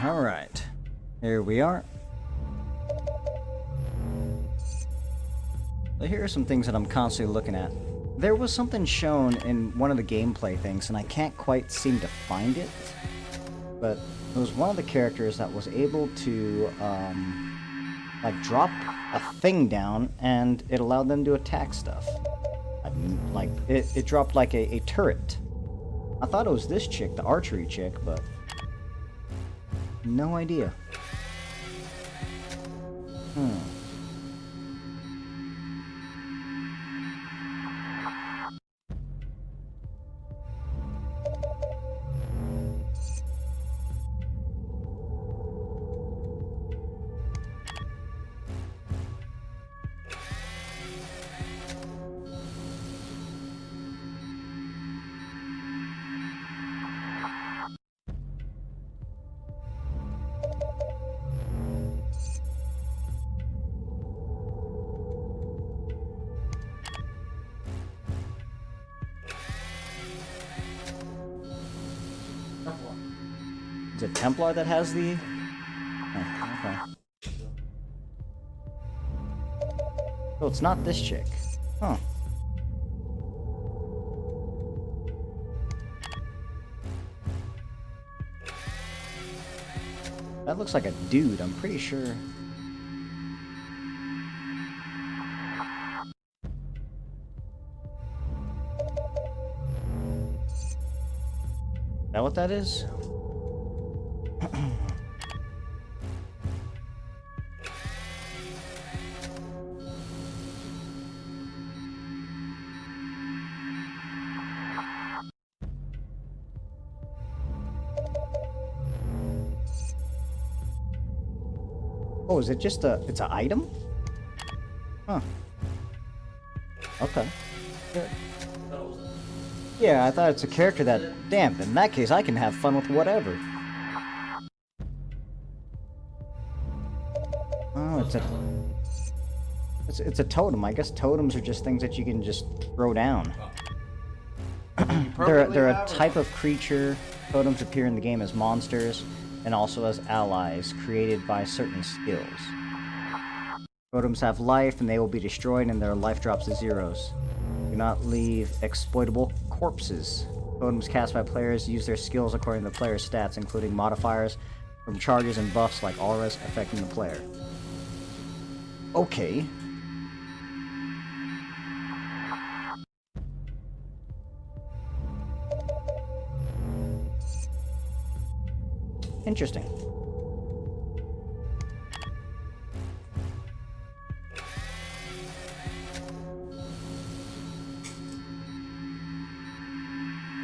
Alright. Here we are. So here are some things that I'm constantly looking at. There was something shown in one of the gameplay things, and I can't quite seem to find it. But it was one of the characters that was able to, like, drop a thing down, and it allowed them to attack stuff. Like, it dropped, like, a turret. I thought it was this chick, the archery chick, but... no idea. Is it Templar that has the... oh, okay. Oh, it's not this chick. Huh. That looks like a dude, I'm pretty sure. Is that what that is? Oh, is it just a... it's an item? Huh. Okay. Yeah, I thought it's a character that... damn, in that case, I can have fun with whatever. Oh, it's a totem. I guess totems are just things that you can just throw down. They're a type of creature. Totems appear in the game as monsters and also as allies created by certain skills. Totems have life and they will be destroyed and their life drops to zeros. Do not leave exploitable corpses. Totems cast by players use their skills according to the player's stats, including modifiers from charges and buffs like auras affecting the player. Okay. Interesting.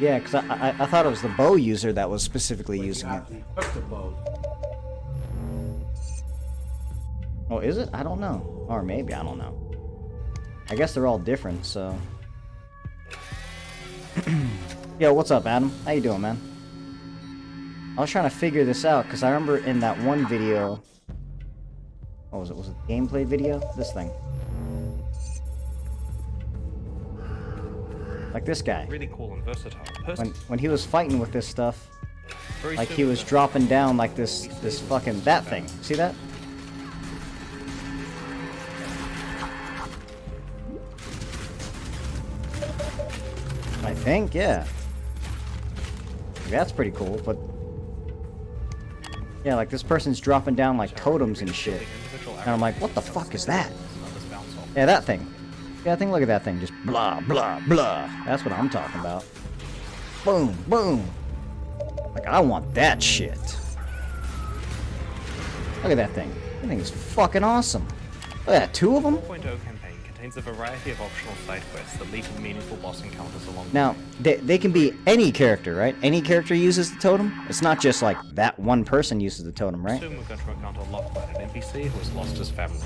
Yeah, because I thought it was the bow user that was specifically using it. Oh, is it? I don't know. Or maybe, I don't know. I guess they're all different, so... Yo, what's up, Adam? How you doing, man? I was trying to figure this out, because I remember in that one video... what was it? Was it a gameplay video? This thing. Like this guy. Really cool and versatile. When he was fighting with this stuff, like he was dropping down like this fucking... that thing. See that? I think, yeah. That's pretty cool, but... yeah, like this person's dropping down like totems and shit. And I'm like, what the fuck is that? Yeah, that thing. Yeah, I think look at that thing. Just blah, blah, blah. That's what I'm talking about. Boom, boom. Like, I want that shit. Look at that thing. That thing is fucking awesome. Look at that, 2 of them? 4.0 campaign contains a variety of optional side quests that lead to meaningful boss encounters along the Now, way. they can be any character, right? Any character uses the totem? It's not just like that one person uses the totem, right? Soon we're going to encounter Lockwood, an NPC who has lost his family.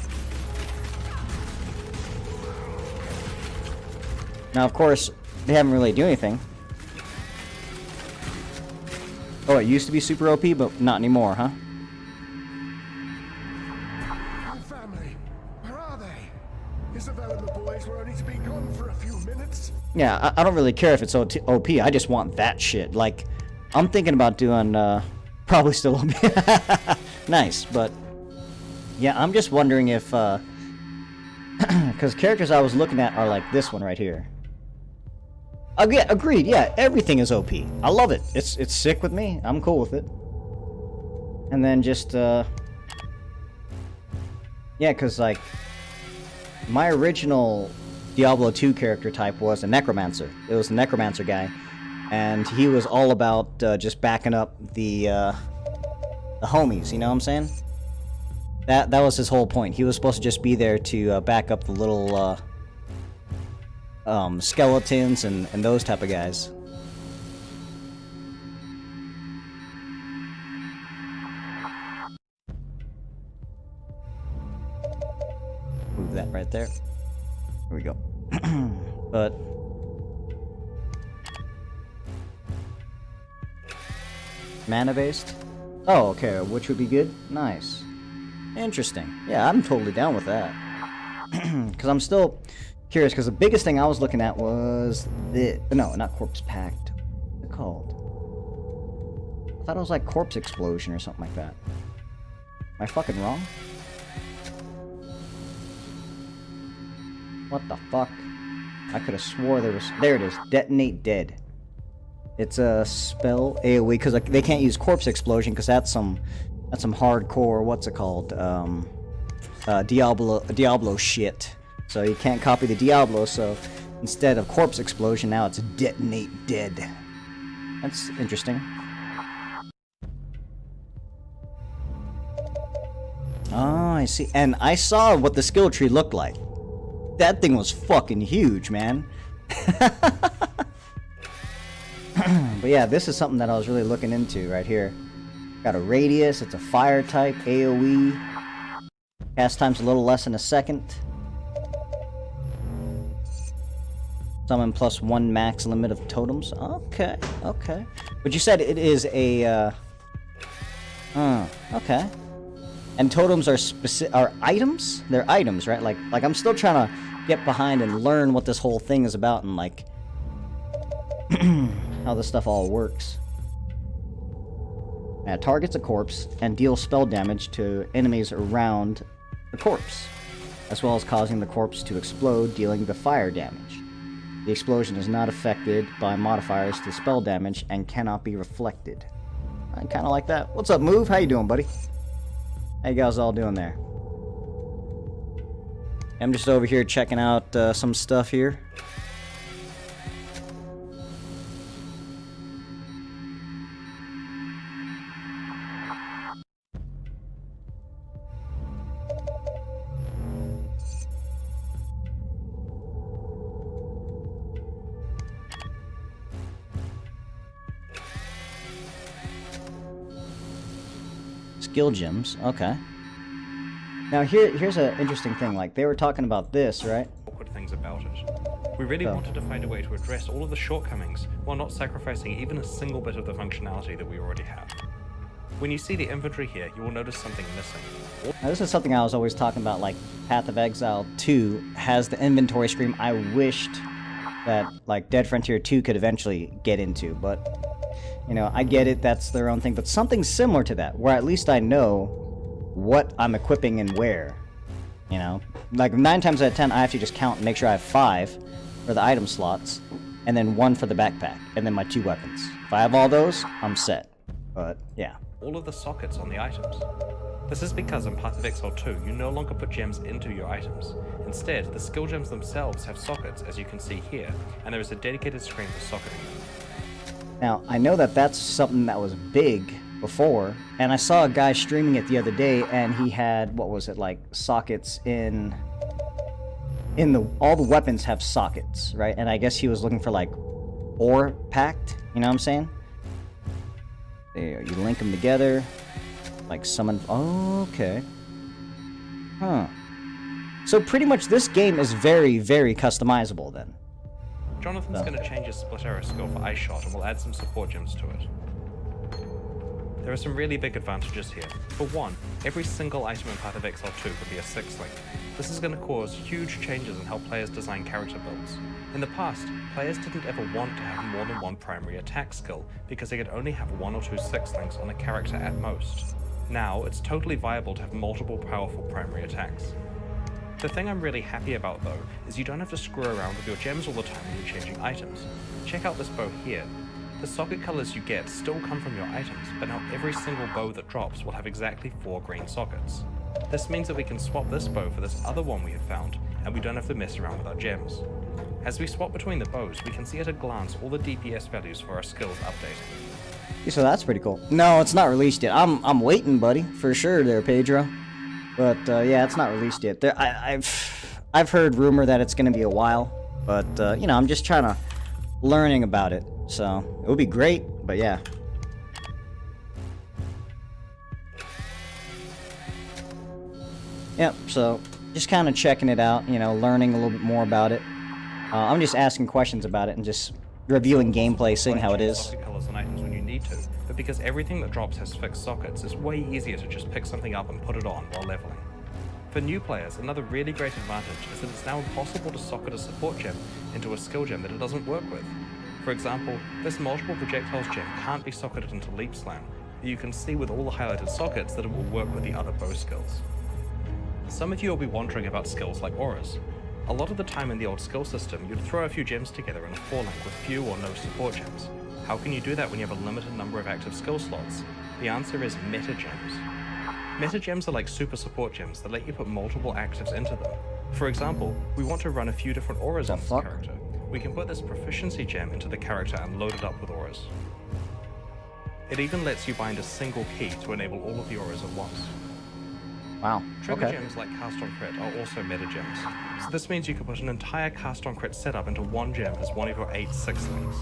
Now, of course, they haven't really do anything. Oh, it used to be super OP, but not anymore, huh? My family, where are they? Isabel and the boys were only to be gone for a few minutes. Yeah, I don't really care if it's OP. I just want that shit. Like, I'm thinking about doing Probably still will be. Nice, but yeah, I'm just wondering if because characters I was looking at are like this one right here. Yeah, agreed. Yeah, everything is OP. I love it. It's sick with me. I'm cool with it. And then just yeah, because like my original Diablo 2 character type was a Necromancer. It was the Necromancer guy, and he was all about just backing up the homies. You know what I'm saying? That was his whole point. He was supposed to just be there to back up the little skeletons and those type of guys. Move that right there. Here we go. But mana based? Oh, okay, which would be good? Nice. Interesting. Yeah, I'm totally down with that. Because I'm still curious, because the biggest thing I was looking at was the... No, not Corpse Pact. What's it called? I thought it was like Corpse Explosion or something like that. Am I fucking wrong? What the fuck? I could have swore there was... There it is. Detonate Dead. It's a spell AoE, because like, they can't use Corpse Explosion, because that's some hardcore, what's it called? Diablo shit. So you can't copy the Diablo, so instead of Corpse Explosion, now it's Detonate Dead. That's interesting. Oh, I see. And I saw what the skill tree looked like. That thing was fucking huge, man. But yeah, this is something that I was really looking into right here. Got a radius, it's a fire type, AoE. Cast time's a little less than a second. Summon +1 max limit of totems. Okay, okay. But you said it is a, okay. And totems are items? They're items, right? Like I'm still trying to get behind and learn what this whole thing is about and like how this stuff all works. Targets a corpse and deals spell damage to enemies around the corpse, as well as causing the corpse to explode, dealing the fire damage. The explosion is not affected by modifiers to spell damage and cannot be reflected. I kind of like that. What's up, Move? How you doing, buddy? How you guys all doing there? I'm just over here checking out some stuff here. Skill gems, okay. Now here's an interesting thing, like they were talking about this, right? Awkward things about it. We really wanted to find a way to address all of the shortcomings while not sacrificing even a single bit of the functionality that we already have. When you see the inventory here, you will notice something missing. Now this is something I was always talking about, like Path of Exile 2 has the inventory screen I wished that like Dead Frontier 2 could eventually get into, but you know, I get it, that's their own thing, but something similar to that, where at least I know what I'm equipping and where. You know? Like 9 times out of 10, I have to just count and make sure I have 5 for the item slots, and then 1 for the backpack, and then my 2 weapons. If I have all those, I'm set. But, yeah. All of the sockets on the items. This is because in Path of Exile 2, you no longer put gems into your items. Instead, the skill gems themselves have sockets, as you can see here, and there is a dedicated screen for socketing them. Now, I know that that's something that was big before, and I saw a guy streaming it the other day, and he had, what was it, like, sockets in all the weapons have sockets, right? And I guess he was looking for, like, ore packed, you know what I'm saying? There, you link them together, like summon, oh, okay. Huh. So pretty much this game is very, very customizable then. Jonathan's going to change his split arrow skill for Ice Shot and will add some support gems to it. There are some really big advantages here. For one, every single item in Path of Exile 2 could be a 6-link. This is going to cause huge changes in how players design character builds. In the past, players didn't ever want to have more than one primary attack skill, because they could only have 1 or 2 6-links on a character at most. Now, it's totally viable to have multiple powerful primary attacks. The thing I'm really happy about though, is you don't have to screw around with your gems all the time when you're changing items. Check out this bow here. The socket colors you get still come from your items, but now every single bow that drops will have exactly 4 green sockets. This means that we can swap this bow for this other one we have found, and we don't have to mess around with our gems. As we swap between the bows, we can see at a glance all the DPS values for our skills updated. So that's pretty cool. No, it's not released yet. I'm waiting, buddy, for sure there, Pedro. But yeah, it's not released yet. I've heard rumor that it's gonna be a while, but you know, I'm just trying to learning about it. So it would be great, but yeah. Yep. So just kind of checking it out, you know, learning a little bit more about it. I'm just asking questions about it and just reviewing gameplay, seeing how it is. Socket colors and items when you need to, but because everything that drops has fixed sockets, it's way easier to just pick something up and put it on while leveling. For new players, another really great advantage is that it's now impossible to socket a support gem into a skill gem that it doesn't work with. For example, this multiple projectiles gem can't be socketed into Leap Slam, but you can see with all the highlighted sockets that it will work with the other bow skills. Some of you will be wondering about skills like auras. A lot of the time in the old skill system, you'd throw a few gems together in a 4-link with few or no support gems. How can you do that when you have a limited number of active skill slots? The answer is meta gems. Meta gems are like super support gems that let you put multiple actives into them. For example, we want to run a few different auras on this character. We can put this proficiency gem into the character and load it up with auras. It even lets you bind a single key to enable all of the auras at once. Wow. Trigger gems like Cast on Crit are also meta gems, so this means you can put an entire Cast on Crit setup into one gem as one of your 8 6-links.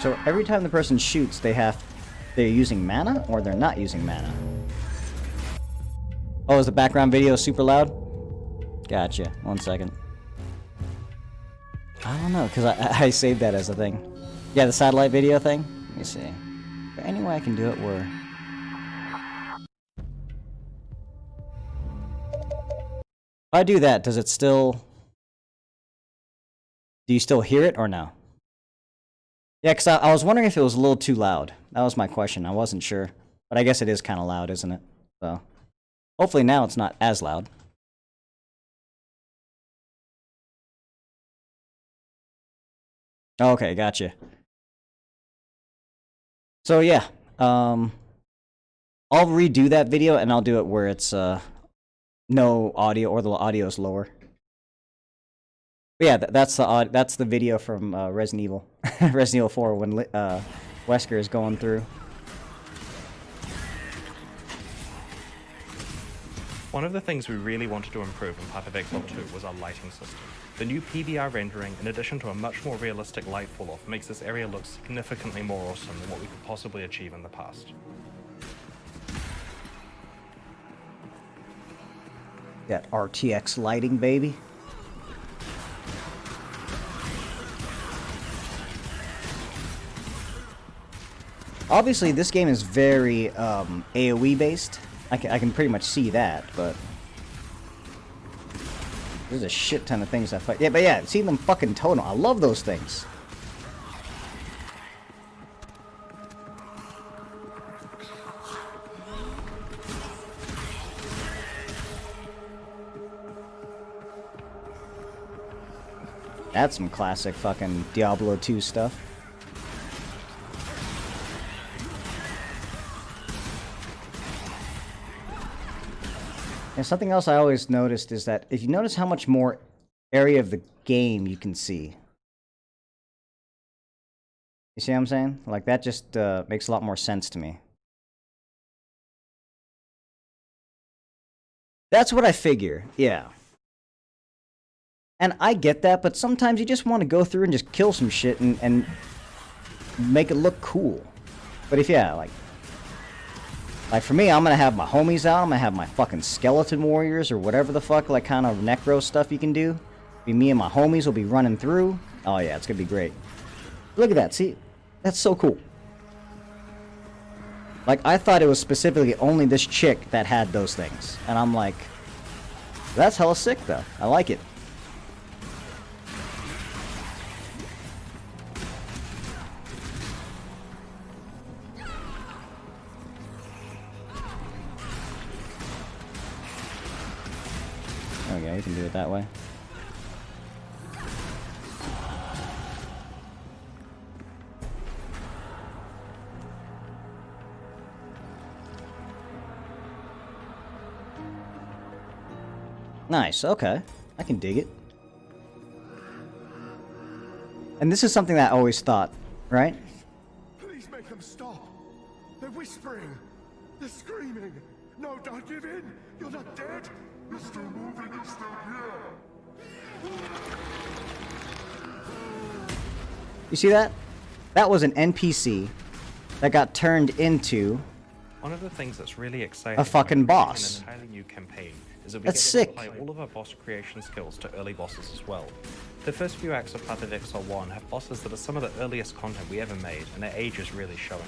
So every time the person shoots, they're using mana, or they're not using mana? Oh, is the background video super loud? Gotcha. 1 second. I don't know, because I saved that as a thing. Yeah, the satellite video thing? Let me see. Is there any way I can do it where... If I do that, does it still... Do you still hear it, or no? Yeah, because I was wondering if it was a little too loud. That was my question. I wasn't sure. But I guess it is kind of loud, isn't it? So... Hopefully now it's not as loud. Okay, gotcha. So yeah, I'll redo that video and I'll do it where it's no audio or the audio is lower. But yeah, that's the video from Resident Evil, Resident Evil 4 when Wesker is going through. One of the things we really wanted to improve in Path of Exile 2 was our lighting system. The new PBR rendering, in addition to a much more realistic light fall-off, makes this area look significantly more awesome than what we could possibly achieve in the past. That RTX lighting, baby. Obviously, this game is very AoE based. I can pretty much see that, but there's a shit ton of things that fight. Yeah, but yeah, see them fucking totem. I love those things. That's some classic fucking Diablo 2 stuff. And something else I always noticed is that if you notice how much more area of the game you can see. You see what I'm saying? Like, that just makes a lot more sense to me. That's what I figure, yeah. And I get that, but sometimes you just want to go through and just kill some shit and make it look cool. But if, yeah, like... Like, for me, I'm gonna have my homies out. I'm gonna have my fucking skeleton warriors or whatever the fuck, like, kind of necro stuff you can do. Be me and my homies will be running through. Oh, yeah, it's gonna be great. Look at that, see? That's so cool. Like, I thought it was specifically only this chick that had those things. And I'm like, that's hella sick, though. I like it. There we go, you can do it that way. Nice, okay. I can dig it. And this is something that I always thought, right? Please make them stop. They're whispering. They're screaming. No, don't give in. You're not dead. You're still moving. You're still here. You see that? That was an NPC that got turned into One of the things that's really exciting a fucking about boss. an entirely new campaign is that we That's get sick. to apply all of our boss creation skills to early bosses as well. The first few acts of Path of Exile 1 have bosses that are some of the earliest content we ever made, and their age is really showing.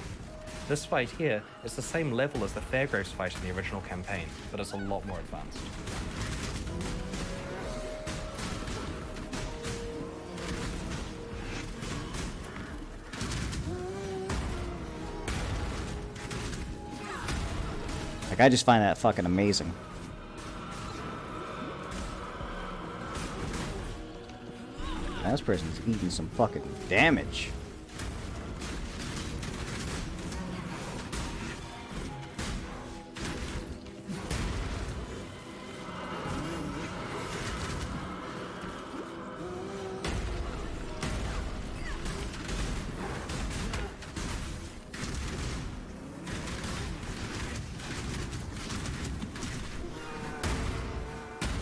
This fight here is the same level as the Fairgroves fight in the original campaign, but it's a lot more advanced. Like, I just find that fucking amazing. This person's eating some fucking damage.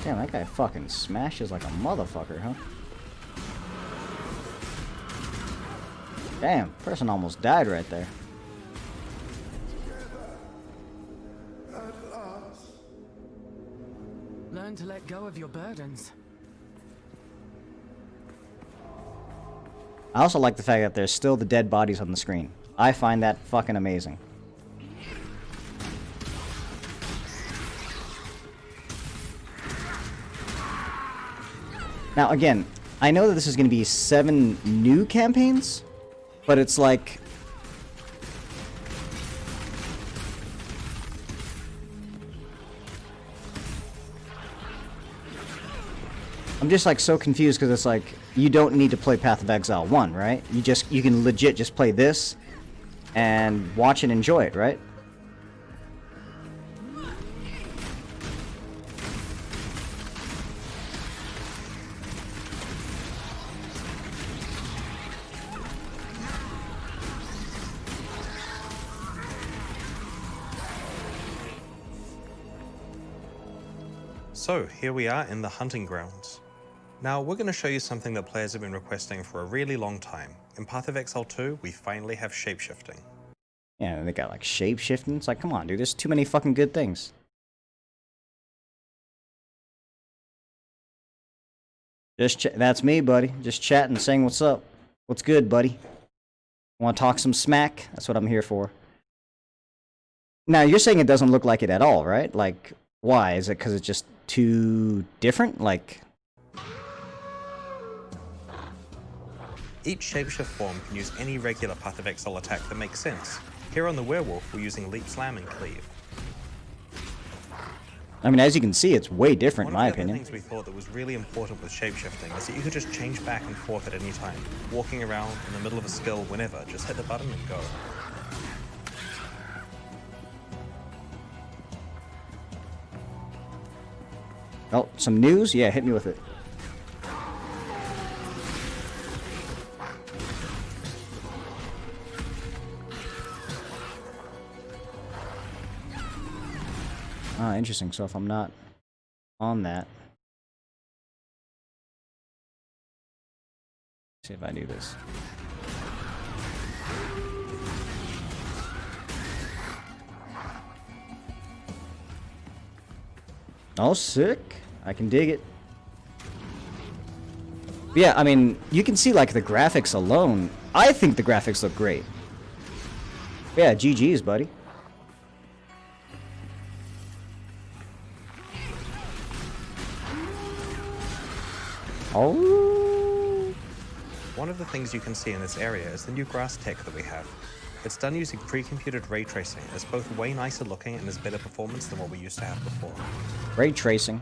Damn, that guy fucking smashes like a motherfucker, huh? Damn, person almost died right there. Learn to let go of your burdens. I also like the fact that there's still the dead bodies on the screen. I find that fucking amazing. Now, again, I know that this is going to be 7 new campaigns, but it's like... I'm just like so confused because it's like, you don't need to play Path of Exile 1, right? You can legit just play this and watch and enjoy it, right? So here we are in the hunting grounds. Now we're going to show you something that players have been requesting for a really long time. In Path of Exile 2, we finally have shapeshifting. Yeah, and they got like shape-shifting. It's like, come on, dude, there's too many fucking good things. That's me, buddy. Just chatting, saying what's up. What's good, buddy? Want to talk some smack? That's what I'm here for. Now, you're saying it doesn't look like it at all, right? Like, why? Is it because it's just too different? Like... Each shapeshift form can use any regular Path of Exile attack that makes sense. Here on the werewolf, we're using Leap, Slam, and Cleave. I mean, as you can see, it's way different in my One of the opinion. things we thought that was really important with shapeshifting is that you could just change back and forth at any time. Walking around in the middle of a skill whenever, just hit the button and go. Oh, some news? Yeah, hit me with it. Ah, interesting. So if I'm not on that... see if I do this. Oh, sick. I can dig it. But yeah, I mean, you can see, like, the graphics alone. I think the graphics look great. Yeah, GG's, buddy. Oh. One of the things you can see in this area is the new grass tech that we have. It's done using pre-computed ray tracing. It's both way nicer looking and has better performance than what we used to have before. Ray tracing.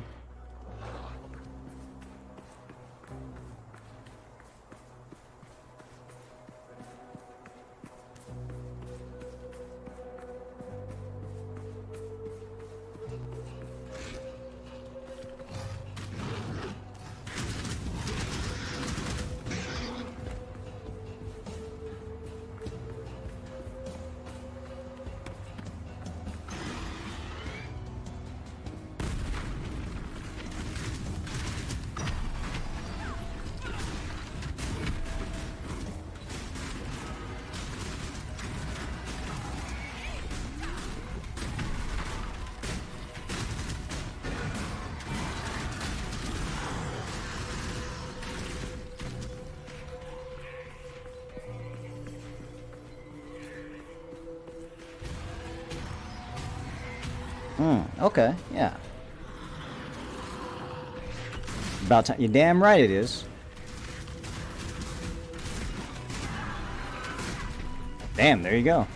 Okay, yeah. About time. You're damn right it is. Damn, there you go.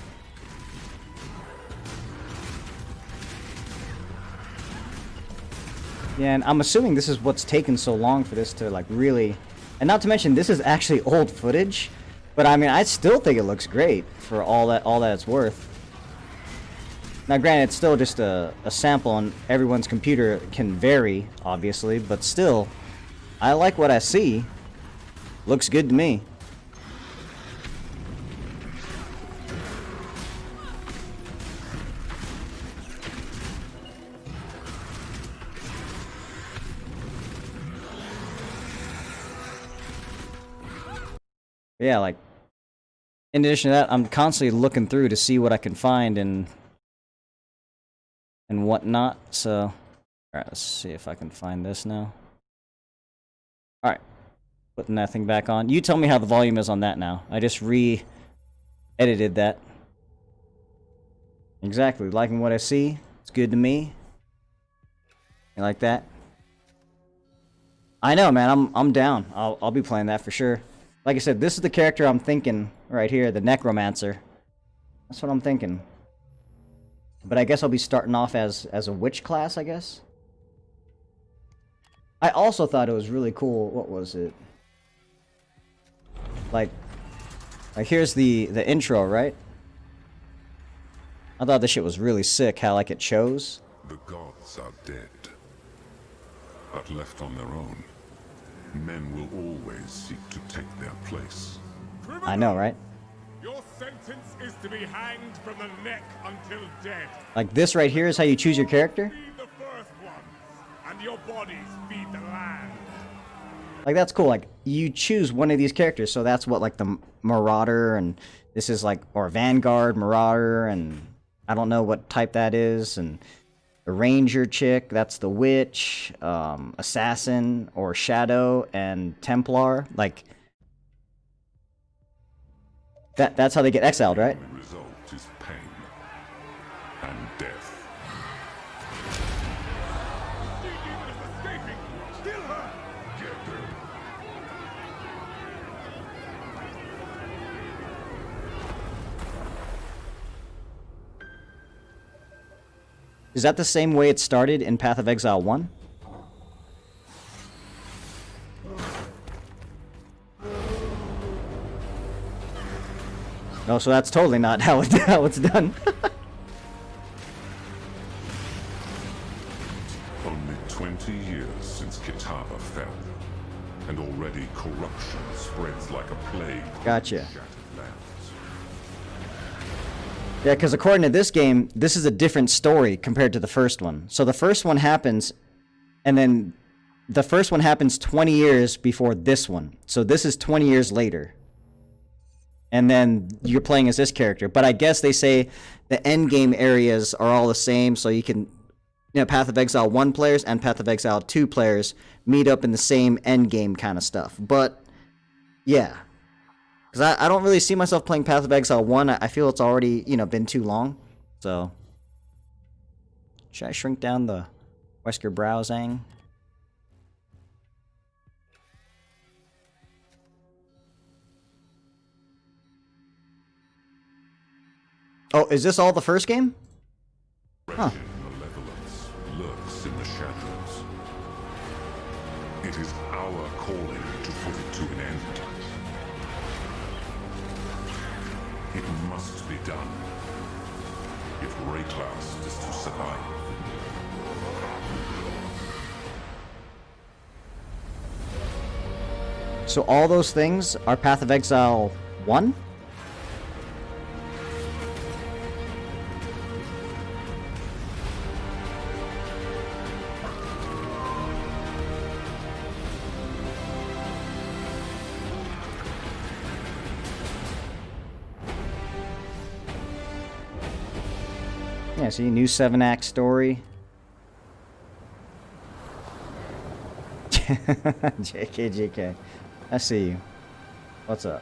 Yeah, and I'm assuming this is what's taken so long for this to, like, really... And not to mention, this is actually old footage. But, I mean, I still think it looks great for all that it's worth. Now, granted, it's still just a sample, and everyone's computer can vary, obviously, but still, I like what I see. Looks good to me. Yeah, like, in addition to that, I'm constantly looking through to see what I can find and whatnot, so... Alright, let's see if I can find this now. Alright. Putting that thing back on. You tell me how the volume is on that now. I just re-edited that. Exactly. Liking what I see. It's good to me. You like that? I know, man. I'm down. I'll be playing that for sure. Like I said, this is the character I'm thinking right here, the Necromancer. That's what I'm thinking. But I guess I'll be starting off as a witch class, I guess. I also thought it was really cool. What was it? Like here's the intro, right? I thought this shit was really sick, how like it shows. The gods are dead. But left on their own, men will always seek to take their place. I know, right? Your sentence is to be hanged from the neck until dead. Like this right here is how you choose your character? Feed the first ones, and your bodies feed the land. Like that's cool. Like you choose one of these characters, so that's what like the Marauder, and this is like, or Vanguard, Marauder, and I don't know what type that is, and the Ranger chick, that's the Witch, Assassin, or Shadow, and Templar. Like that's how they get exiled, right? The result is pain and death. The demon is escaping. Kill her. Get them. Is that the same way it started in Path of Exile 1? No, so that's totally not how it's done. Only 20 years since Kitava fell, and already corruption spreads like a plague. Gotcha. through shattered lands. Yeah, because according to this game, this is a different story compared to the first one. So the first one happens, and then the first one happens 20 years before this one. So this is 20 years later. And then you're playing as this character. But I guess they say the end game areas are all the same, so you can Path of Exile 1 players and Path of Exile 2 players meet up in the same end game kind of stuff. But, yeah. Because I don't really see myself playing Path of Exile 1. I feel it's already, been too long. So, should I shrink down the Wesker browsing? Oh, is this all the first game? Huh. Malevolence lurks in the shadows. It is our calling to put it to an end. It must be done if Rayclass is to survive. So all those things are Path of Exile 1? Yeah, see, new 7-act story. JK. I see you. What's up?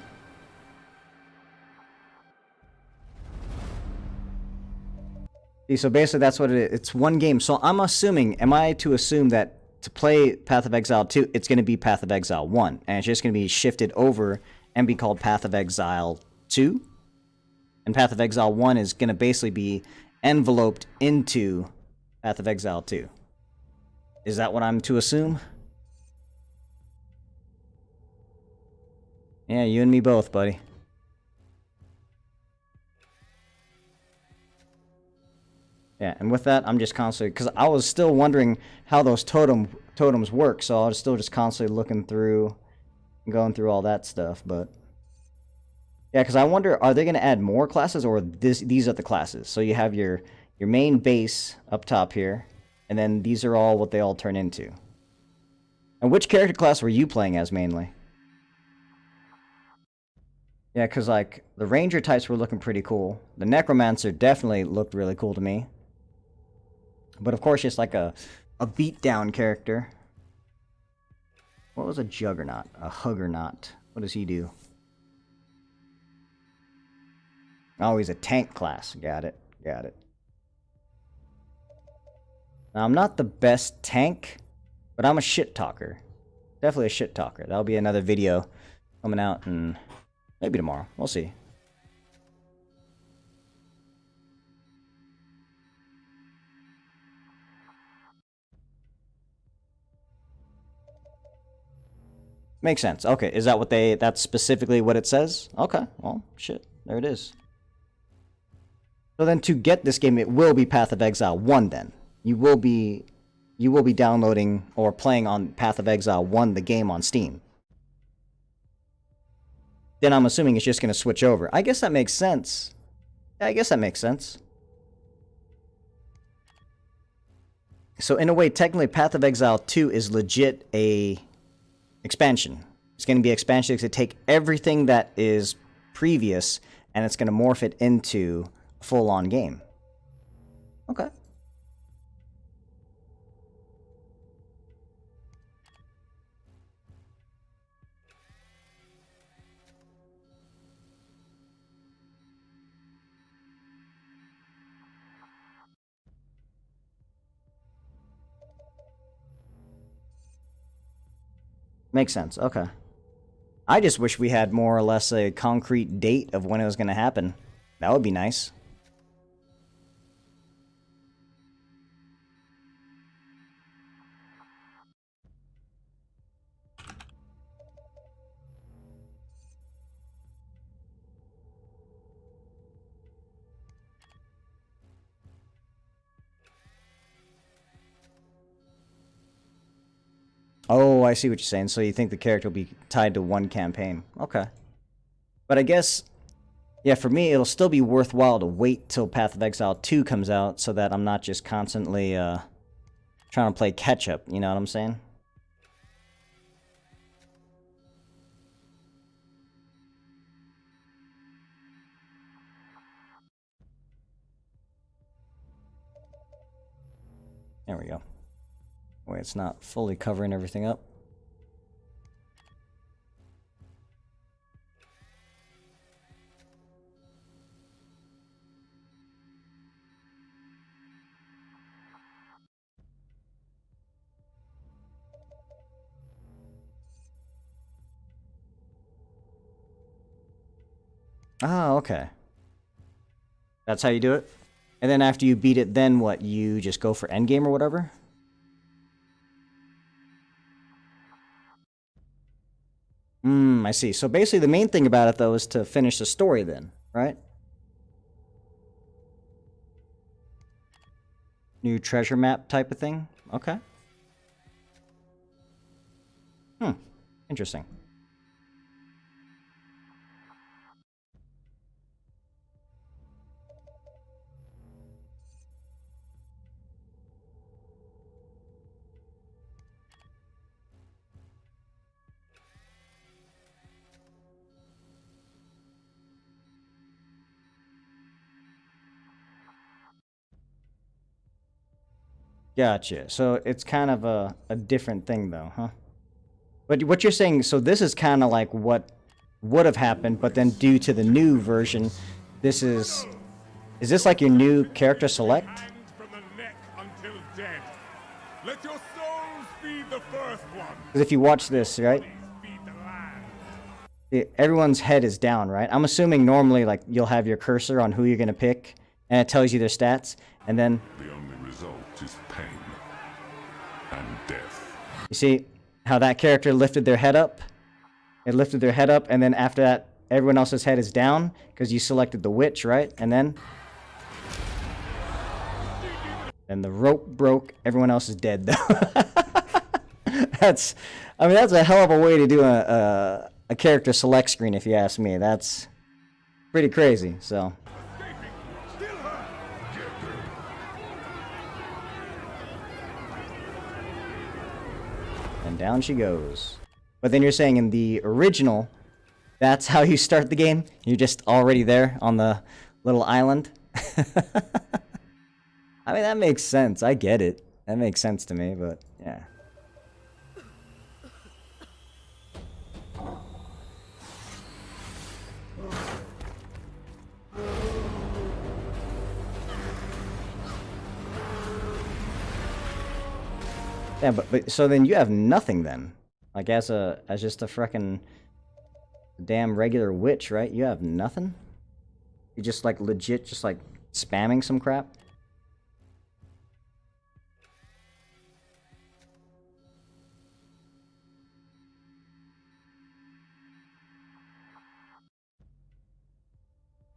See, so basically that's what it is. It's one game. So I'm assuming, am I to assume that to play Path of Exile 2, it's going to be Path of Exile 1, and it's just going to be shifted over and be called Path of Exile 2? And Path of Exile 1 is going to basically be enveloped into Path of Exile 2. Is that what I'm to assume? Yeah, you and me both, buddy. Yeah, and with that, I'm just constantly... Because I was still wondering how those totems work, so I was still just constantly looking through... and going through all that stuff, but... Yeah, because I wonder, are they going to add more classes, or these are the classes? So you have your main base up top here, and then these are all what they all turn into. And which character class were you playing as, mainly? Yeah, because, like, the Ranger types were looking pretty cool. The Necromancer definitely looked really cool to me. But, of course, just like a beatdown character. What was a Juggernaut? A Huggernaut. What does he do? Oh, he's a tank class. Got it. Got it. Now, I'm not the best tank, but I'm a shit talker. Definitely a shit talker. That'll be another video coming out in maybe tomorrow. We'll see. Makes sense. Okay, is that what that's specifically what it says? Okay, well, shit. There it is. So then to get this game, it will be Path of Exile 1 then. You will be downloading or playing on Path of Exile 1, the game on Steam. Then I'm assuming it's just going to switch over. I guess that makes sense. Yeah, I guess that makes sense. So in a way, technically, Path of Exile 2 is legit a expansion. It's going to be expansion to take everything that is previous, and it's going to morph it into a full-on game. Okay. Makes sense. Okay. I just wish we had more or less a concrete date of when it was going to happen. That would be nice. Oh, I see what you're saying. So you think the character will be tied to one campaign. Okay. But I guess, yeah, for me, it'll still be worthwhile to wait till Path of Exile 2 comes out so that I'm not just constantly trying to play catch-up. You know what I'm saying? There we go. Wait, it's not fully covering everything up. Ah, okay. That's how you do it? And then after you beat it, then what? You just go for endgame or whatever? I see. So basically the main thing about it, though, is to finish the story then, right? New treasure map type of thing? Okay. Interesting. Gotcha. So it's kind of a different thing, though, huh? But what you're saying, so this is kind of like what would have happened, but then due to the new version, this is this like your new character select? Hanged from the neck until dead. Let your souls feed the first one. Because if you watch this, right? Feed the land. Everyone's head is down, right? I'm assuming normally, like, you'll have your cursor on who you're going to pick, and it tells you their stats, and then... The only result is pain and death. You see how that character lifted their head up? It lifted their head up, and then after that, everyone else's head is down, because you selected the witch, right? And then... And the rope broke, everyone else is dead, though. That's... I mean, that's a hell of a way to do a character select screen, if you ask me. That's pretty crazy, so... And down she goes. But then you're saying in the original, that's how you start the game? You're just already there on the little island? I mean, that makes sense. I get it. That makes sense to me, but yeah. Yeah, but so then you have nothing then. Like as just a frickin' damn regular witch, right? You have nothing? You just like legit just like spamming some crap?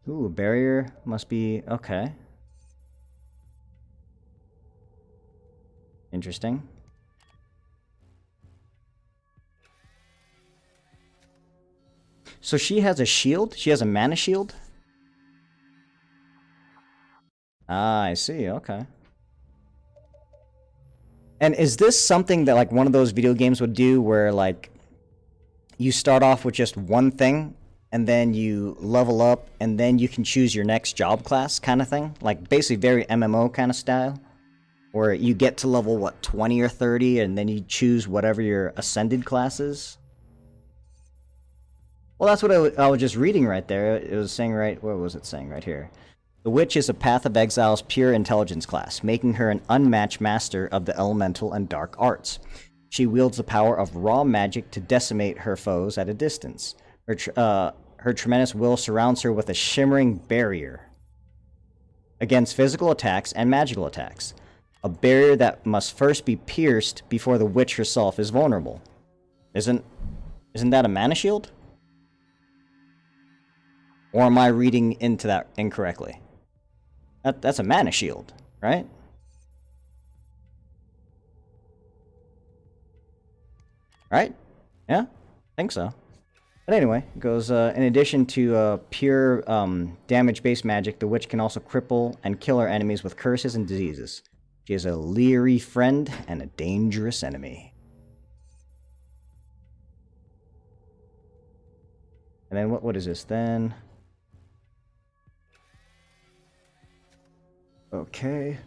Ooh, barrier must be okay. Interesting. So she has a shield? She has a mana shield? Ah, I see, okay. And is this something that like one of those video games would do where like you start off with just one thing and then you level up and then you can choose your next job class kind of thing? Like basically very MMO kind of style? Or you get to level, what, 20 or 30 and then you choose whatever your ascended class is? Well, that's what I was just reading right there. It was saying right... What was it saying right here? The Witch is a Path of Exile's pure intelligence class, making her an unmatched master of the elemental and dark arts. She wields the power of raw magic to decimate her foes at a distance. Her tremendous will surrounds her with a shimmering barrier against physical attacks and magical attacks. A barrier that must first be pierced before the Witch herself is vulnerable. Isn't that a mana shield? Or am I reading into that incorrectly? That's a mana shield, right? Right? Yeah? I think so. But anyway, it goes, in addition to pure damage-based magic, the Witch can also cripple and kill her enemies with curses and diseases. She is a leery friend and a dangerous enemy. And then what is this then? Okay.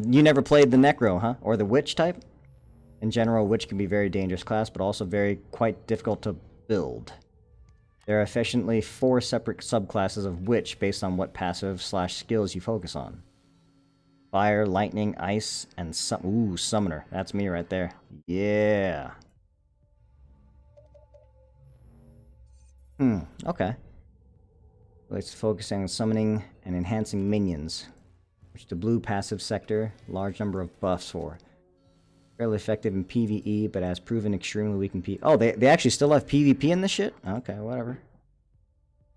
You never played the Necro, huh? Or the Witch type? In general, Witch can be a very dangerous class, but also quite difficult to build. There are efficiently 4 separate subclasses of Witch based on what passive/skills you focus on. Fire, lightning, ice, and summoner. That's me right there. Yeah. Okay. It's focusing on summoning and enhancing minions, which the blue passive sector, large number of buffs for. Fairly effective in PvE, but has proven extremely weak in PvP. Oh, they actually still have PvP in this shit? Okay, whatever.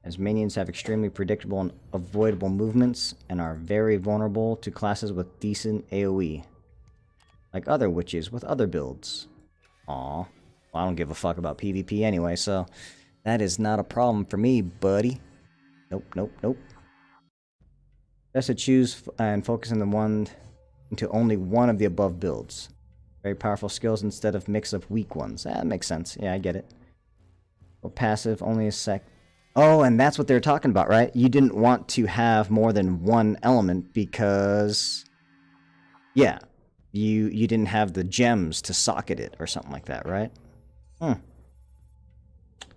As minions have extremely predictable and avoidable movements, and are very vulnerable to classes with decent AoE. Like other witches with other builds. Aw. Well, I don't give a fuck about PvP anyway, so that is not a problem for me, buddy. Nope. Best to choose and focus on the one into only one of the above builds. Very powerful skills instead of mix of weak ones. That makes sense. Yeah, I get it. Well, passive, only a sec. Oh, and that's what they're talking about, right? You didn't want to have more than one element because... Yeah. You didn't have the gems to socket it or something like that, right?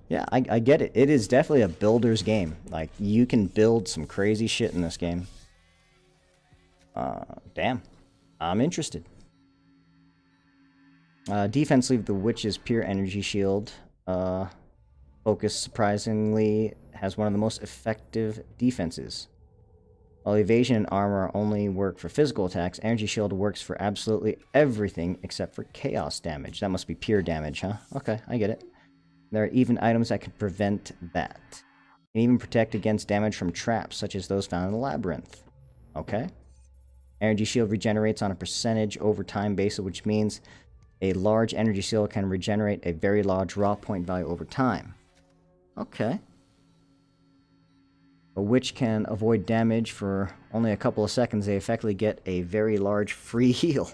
Yeah, I get it. It is definitely a builder's game. Like, you can build some crazy shit in this game. Damn. I'm interested. Defense leave the Witch's pure energy shield. Focus, surprisingly, has one of the most effective defenses. While evasion and armor only work for physical attacks, energy shield works for absolutely everything except for chaos damage. That must be pure damage, huh? Okay, I get it. There are even items that can prevent that. And even protect against damage from traps, such as those found in the labyrinth. Okay. Energy shield regenerates on a percentage over time basis, which means a large energy shield can regenerate a very large raw point value over time. Okay. A witch can avoid damage for only a couple of seconds. They effectively get a very large free heal.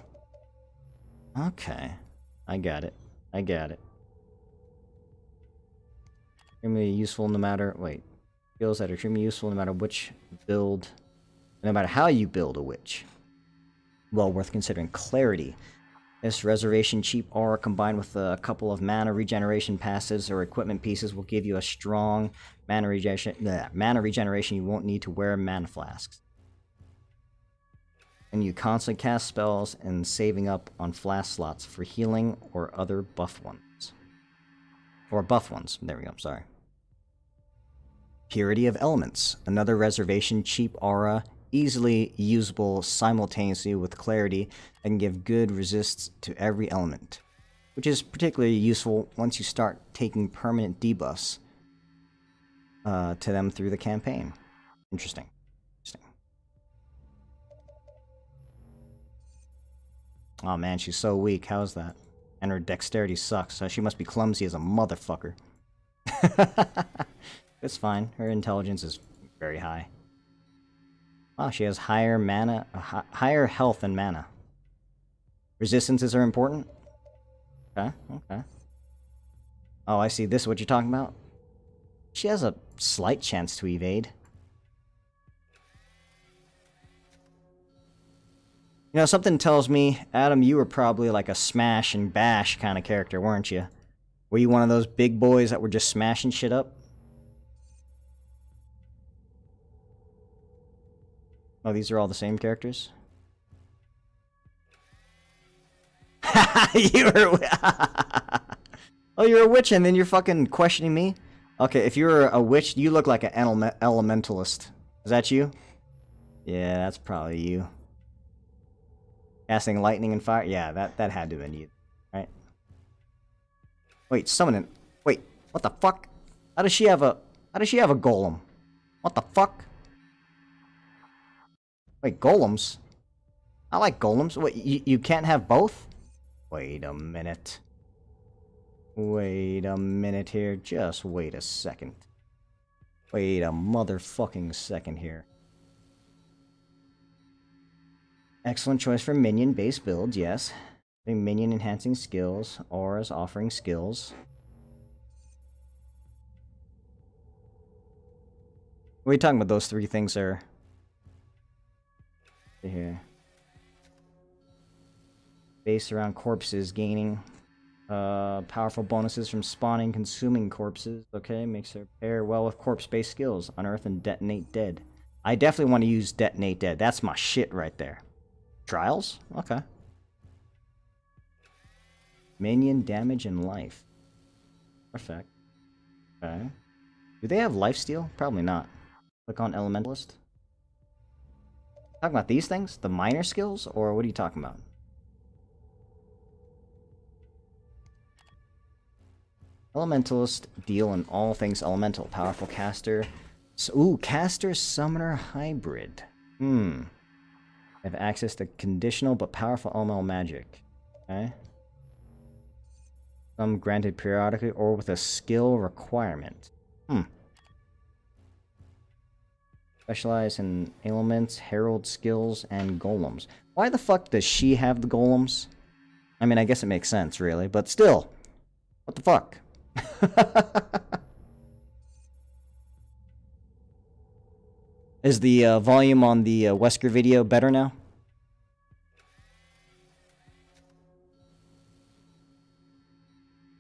Okay. I got it. Extremely useful no matter... Wait. Skills that are extremely useful no matter which build... No matter how you build a witch. Well worth considering. Clarity. This reservation cheap aura combined with a couple of mana regeneration passives or equipment pieces will give you a strong mana regeneration. You won't need to wear mana flasks. And you constantly cast spells and saving up on flask slots for healing or other buff ones. Or buff ones. There we go, sorry. Purity of Elements. Another reservation cheap aura, easily usable simultaneously with clarity, and can give good resists to every element, which is particularly useful once you start taking permanent debuffs to them through the campaign. Interesting. Oh man, she's so weak. How's that? And her dexterity sucks, so she must be clumsy as a motherfucker. It's fine. Her intelligence is very high. Oh, she has higher mana, higher health and mana. Resistances are important? Okay. Oh, I see. This is what you're talking about? She has a slight chance to evade. You know, something tells me, Adam, you were probably like a smash and bash kind of character, weren't you? Were you one of those big boys that were just smashing shit up? Oh, these are all the same characters? Oh, you're a witch and then you're fucking questioning me? Okay, if you're a witch, you look like an elementalist. Is that you? Yeah, that's probably you. Casting lightning and fire? Yeah, that had to have been you. Right? Wait, summoning. Wait, what the fuck? How does she have a golem? What the fuck? Wait, golems? I like golems. Wait, you can't have both? Wait a minute. Wait a minute here. Just wait a second. Wait a motherfucking second here. Excellent choice for minion-based builds, yes. Minion enhancing skills, auras offering skills. What are you talking about? Those three things are... Here. based around corpses, gaining powerful bonuses from spawning, consuming corpses. Okay, makes her pair well with corpse-based skills. Unearth and detonate dead. I definitely want to use detonate dead. That's my shit right there. Trials? Okay. Minion damage and life. Perfect. Okay. Do they have lifesteal? Probably not. Click on Elementalist. Talking about these things? The minor skills? Or what are you talking about? Elementalist deal in all things elemental. Powerful caster. Ooh, caster summoner hybrid. Have access to conditional but powerful elemental magic. Okay. Some granted periodically or with a skill requirement. Specialize in ailments, herald skills, and golems. Why the fuck does she have the golems? I mean, I guess it makes sense, really, but still. What the fuck? Is the volume on the Wesker video better now?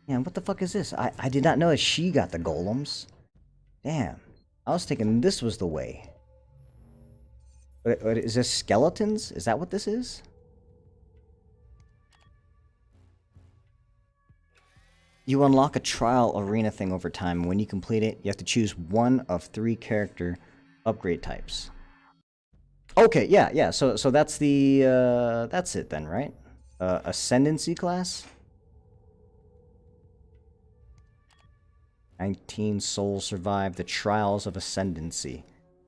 Yeah, what the fuck is this? I did not know that she got the golems. Damn. I was thinking this was the way. What, is this skeletons? Is that what this is? You unlock a trial arena thing over time. When you complete it, you have to choose one of 3 character upgrade types. Okay, yeah. So that's the that's it then, right? Ascendancy class. 19 souls survived the trials of ascendancy.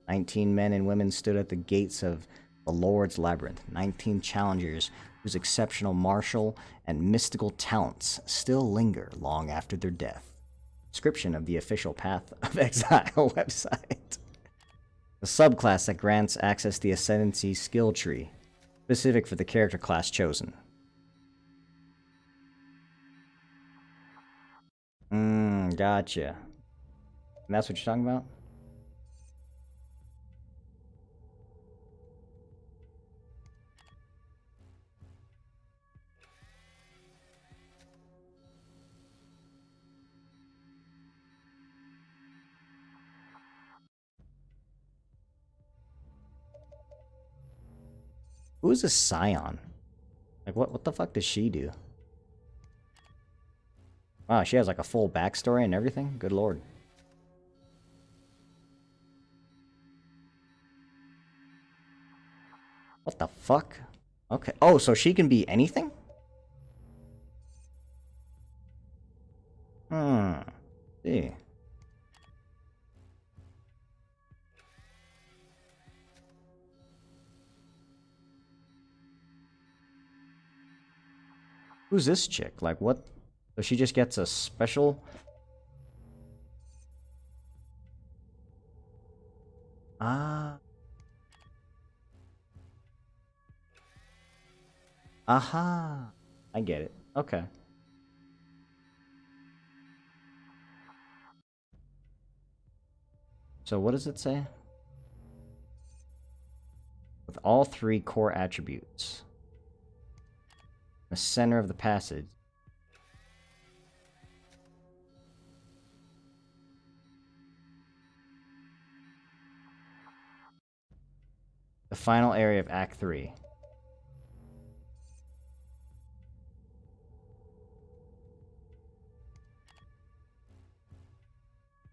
19 men and women stood at the gates of the Lord's Labyrinth. 19 challengers whose exceptional martial and mystical talents still linger long after their death. Description of the official Path of Exile website. The subclass that grants access to the Ascendancy skill tree, specific for the character class chosen. Gotcha. And that's what you're talking about? Who is this Scion? Like, what the fuck does she do? Wow, she has like a full backstory and everything? Good lord. What the fuck? Okay. Oh, so she can be anything? See. Who's this chick? Like, what? So she just gets a special... Ah. Aha. I get it. Okay. So what does it say? With all 3 core attributes. The center of the passage. The final area of Act 3.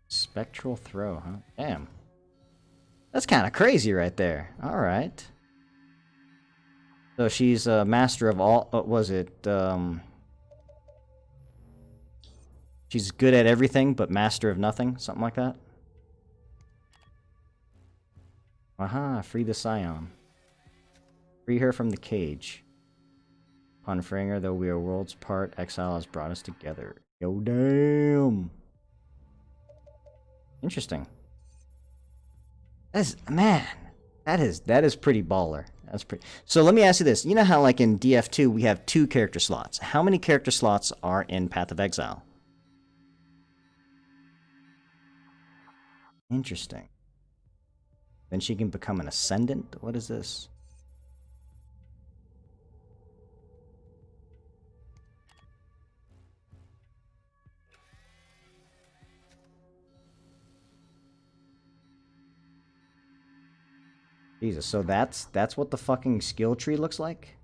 Spectral throw, huh? Damn. That's kind of crazy right there. Alright. So she's a master of all... What was it? She's good at everything, but master of nothing? Something like that? Aha, free the Scion. Free her from the cage. Upon freeing her, though we are worlds apart, exile has brought us together. Yo, damn! Interesting. Man, that is pretty baller. That's pretty. So let me ask you this. You know how like in DF2 we have 2 character slots. How many character slots are in Path of Exile? Interesting. Then she can become an Ascendant? What is this? Jesus, so that's what the fucking skill tree looks like?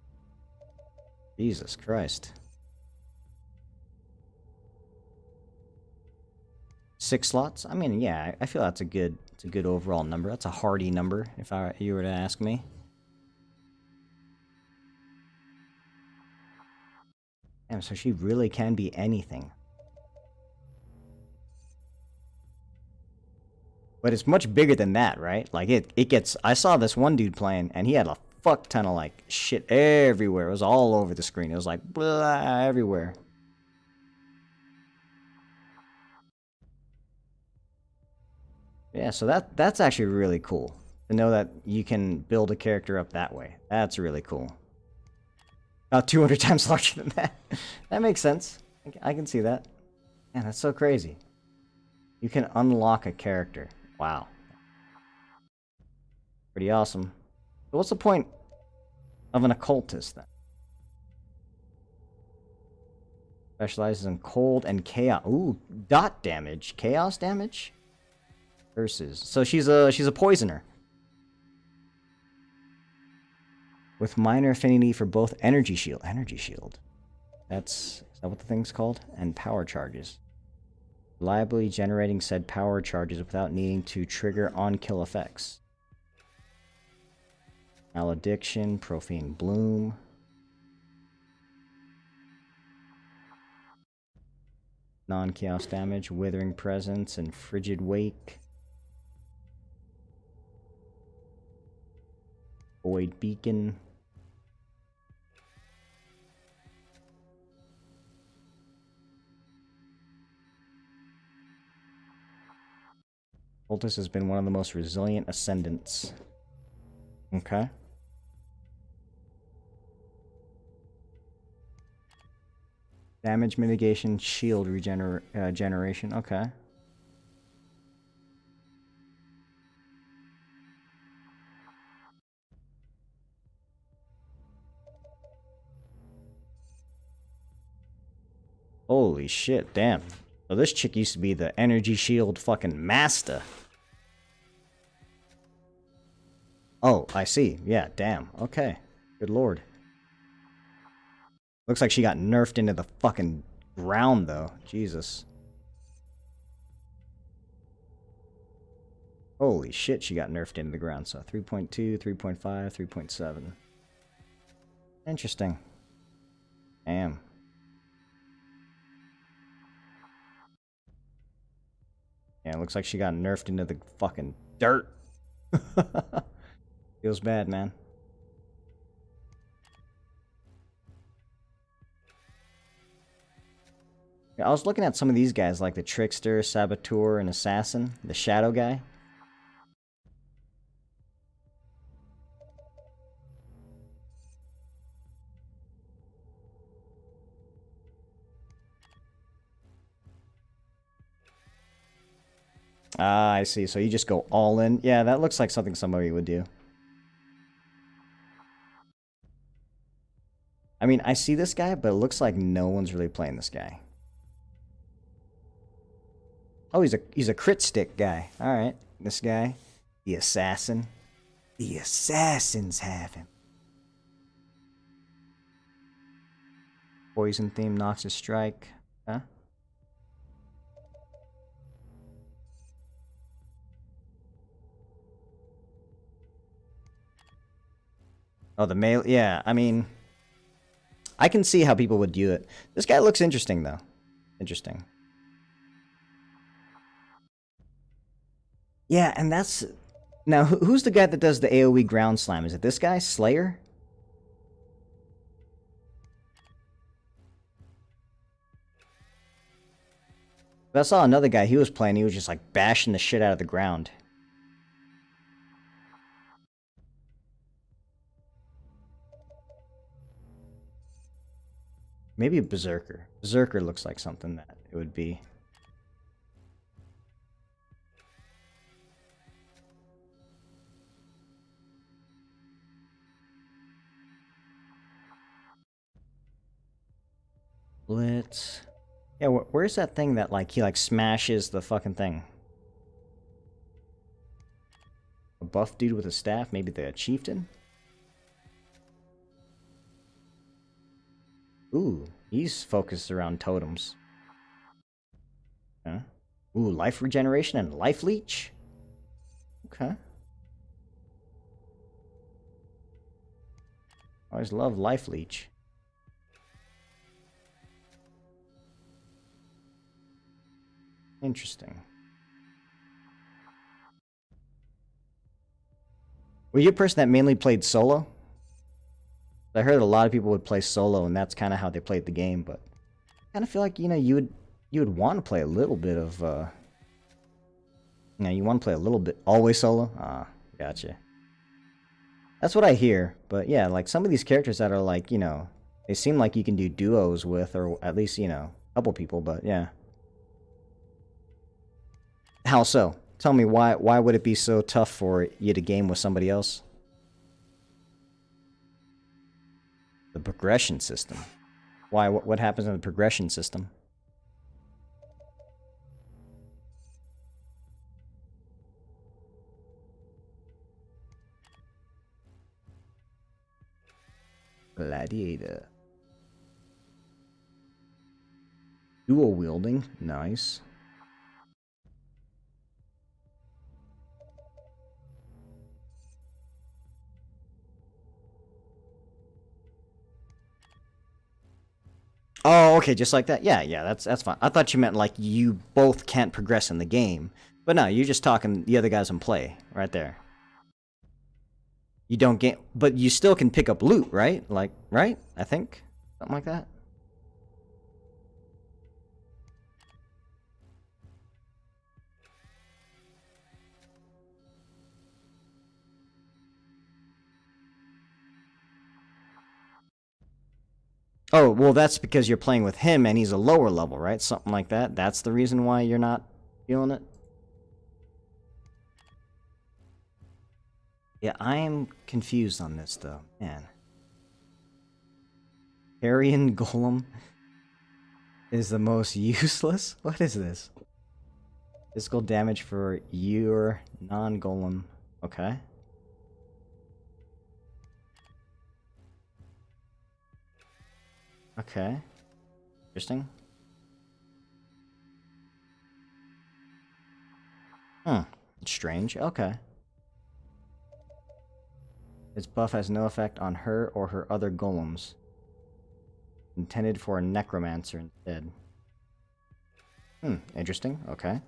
Jesus Christ. 6 slots? I mean, yeah, I feel that's a good overall number. That's a hearty number, if you were to ask me. Damn, so she really can be anything. But it's much bigger than that, right? Like, it gets... I saw this one dude playing, and he had a fuck ton of, like, shit everywhere. It was all over the screen. It was, like, blah, everywhere. Yeah, so that's actually really cool. To know that you can build a character up that way. That's really cool. About 200 times larger than that. That makes sense. I can see that. Man, that's so crazy. You can unlock a character. Wow. Pretty awesome. So what's the point of an occultist, then? Specializes in cold and chaos. Ooh, dot damage. Chaos damage? Versus. So she's a poisoner. With minor affinity for both energy shield. Energy shield. Is that what the thing's called? And power charges. Reliably generating said power charges without needing to trigger on-kill effects. Malediction, Profane Bloom. Non-chaos damage, Withering Presence, and Frigid Wake. Void Beacon. Cultist has been one of the most resilient ascendants. Okay. Damage mitigation, shield generation. Okay. Holy shit, damn. So this chick used to be the energy shield fucking master. Oh, I see. Yeah, damn. Okay. Good lord. Looks like she got nerfed into the fucking ground, though. Jesus. Holy shit, she got nerfed into the ground. So 3.2, 3.5, 3.7. Interesting. Damn. Yeah, it looks like she got nerfed into the fucking dirt. Feels bad, man. Yeah, I was looking at some of these guys, like the Trickster, Saboteur, and Assassin. The Shadow guy. Ah, I see. So you just go all in. Yeah, that looks like something somebody would do. I mean, I see this guy, but it looks like no one's really playing this guy. Oh, he's a crit stick guy. Alright. This guy. The Assassin. The Assassins have him. Poison theme, Noxus Strike. Huh? Oh, the melee. Yeah, I mean, I can see how people would do it. This guy looks interesting, though. Interesting. Yeah, and that's... Now, who's the guy that does the AoE ground slam? Is it this guy? Slayer? I saw another guy, he was playing, he was just like bashing the shit out of the ground. Maybe a Berserker. Berserker looks like something that it would be. Blitz. Yeah, where's that thing that, like, he, like, smashes the fucking thing? A buff dude with a staff, maybe the chieftain? Ooh, he's focused around totems. Huh? Ooh, life regeneration and life leech? Okay. Always love life leech. Interesting. Were you a person that mainly played solo? I heard a lot of people would play solo, and that's kind of how they played the game. But I kind of feel like, you know, you would want to play a little bit of, you know, you want to play a little bit always solo. Ah, gotcha. That's what I hear. But yeah, like some of these characters that are like, you know, they seem like you can do duos with, or at least, you know, a couple people. But yeah. How so? Tell me why would it be so tough for you to game with somebody else? The progression system. Why? What happens in the progression system? Gladiator. Dual wielding. Nice. Oh, okay, just like that. Yeah, that's fine. I thought you meant like you both can't progress in the game. But no, you're just talking the other guys in play right there. You don't get, but you still can pick up loot, right? Like, right? I think something like that. Oh, well, that's because you're playing with him and he's a lower level, right? Something like that. That's the reason why you're not feeling it. Yeah, I'm confused on this, though. Man. Carrion Golem is the most useless? What is this? Physical damage for your non-golem. Okay. Okay. Interesting. Strange. Okay. Its buff has no effect on her or her other golems. Intended for a Necromancer instead. Interesting. Okay.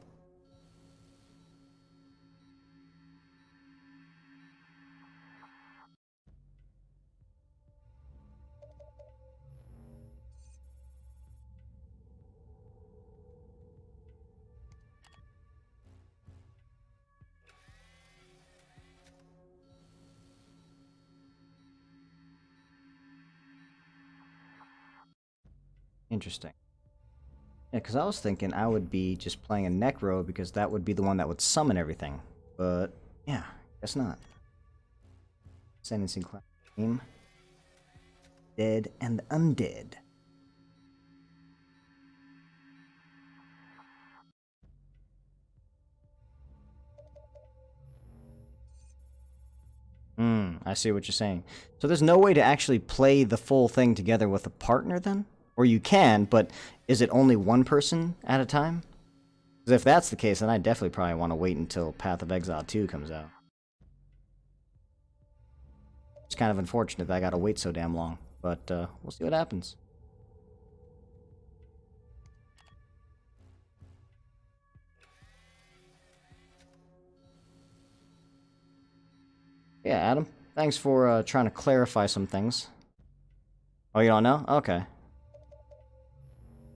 Interesting. Yeah, because I was thinking I would be just playing a Necro because that would be the one that would summon everything. But, yeah, guess not. Sentencing class name. Dead and Undead. I see what you're saying. So there's no way to actually play the full thing together with a partner then? Or you can, but is it only one person at a time? Because if that's the case, then I definitely probably want to wait until Path of Exile 2 comes out. It's kind of unfortunate that I gotta wait so damn long, but we'll see what happens. Yeah, Adam, thanks for trying to clarify some things. Oh, you don't know? Okay.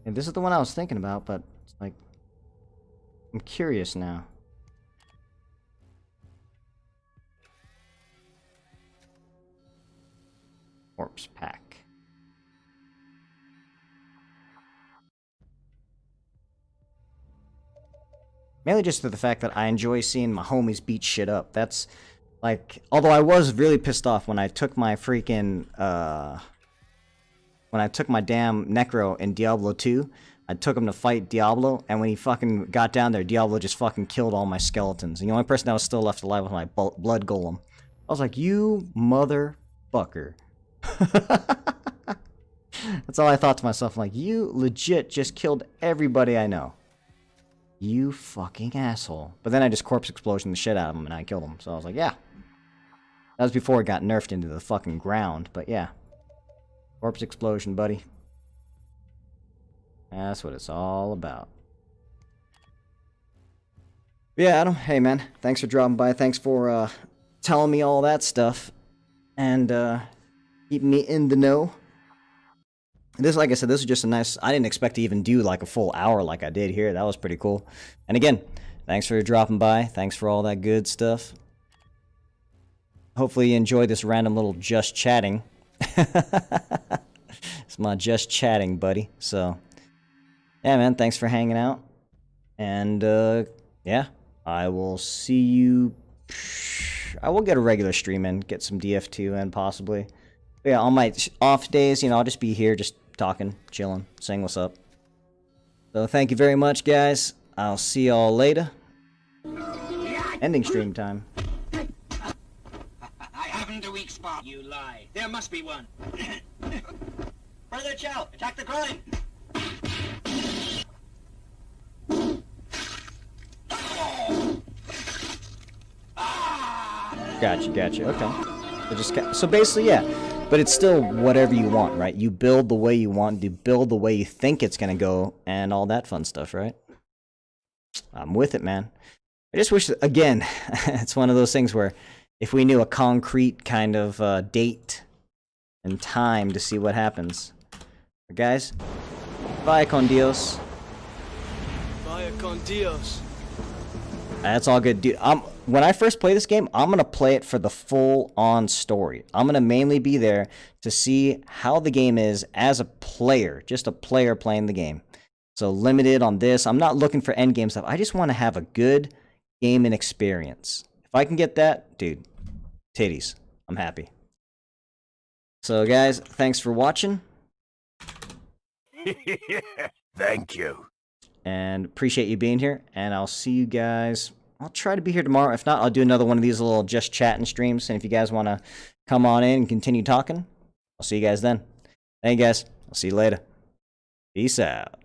And this is the one I was thinking about, but it's like, I'm curious now. Corpse pack. Mainly just to the fact that I enjoy seeing my homies beat shit up. That's like, although I was really pissed off when I took my freaking when I took my damn Necro in Diablo 2, I took him to fight Diablo, and when he fucking got down there, Diablo just fucking killed all my skeletons. And the only person that was still left alive was my blood golem. I was like, you motherfucker. That's all I thought to myself. I'm like, you legit just killed everybody I know. You fucking asshole. But then I just corpse explosion the shit out of him and I killed him. So I was like, yeah. That was before it got nerfed into the fucking ground. But yeah. Corpse explosion, buddy. That's what it's all about. Yeah, Adam. Hey, man. Thanks for dropping by. Thanks for telling me all that stuff. And keeping me in the know. This, like I said, this is just a nice... I didn't expect to even do like a full hour like I did here. That was pretty cool. And again, thanks for dropping by. Thanks for all that good stuff. Hopefully you enjoyed this random little just chatting. It's my just chatting, buddy. So, yeah, man, thanks for hanging out. And, yeah, I will see you... I will get a regular stream in, get some DF2 in, possibly. But yeah, on my off days, you know, I'll just be here, just talking, chilling, saying what's up. So thank you very much, guys. I'll see y'all later. Ending stream time. I haven't a weak spot. You lie. There must be one. Brother Chow, attack the groin. Gotcha. Okay. So basically, yeah. But it's still whatever you want, right? You build the way you want, you build the way you think it's gonna go, and all that fun stuff, right? I'm with it, man. I just wish, again, it's one of those things where if we knew a concrete kind of date and time to see what happens. But guys, vaya con Dios. Vaya con Dios. That's all good, dude. When I first play this game, I'm going to play it for the full-on story. I'm going to mainly be there to see how the game is as a player. Just a player playing the game. So limited on this. I'm not looking for endgame stuff. I just want to have a good gaming experience. If I can get that, dude, titties. I'm happy. So guys, thanks for watching. Thank you. And appreciate you being here. And I'll see you guys... I'll try to be here tomorrow. If not, I'll do another one of these little just chatting streams. And if you guys want to come on in and continue talking, I'll see you guys then. Thank you guys. I'll see you later. Peace out.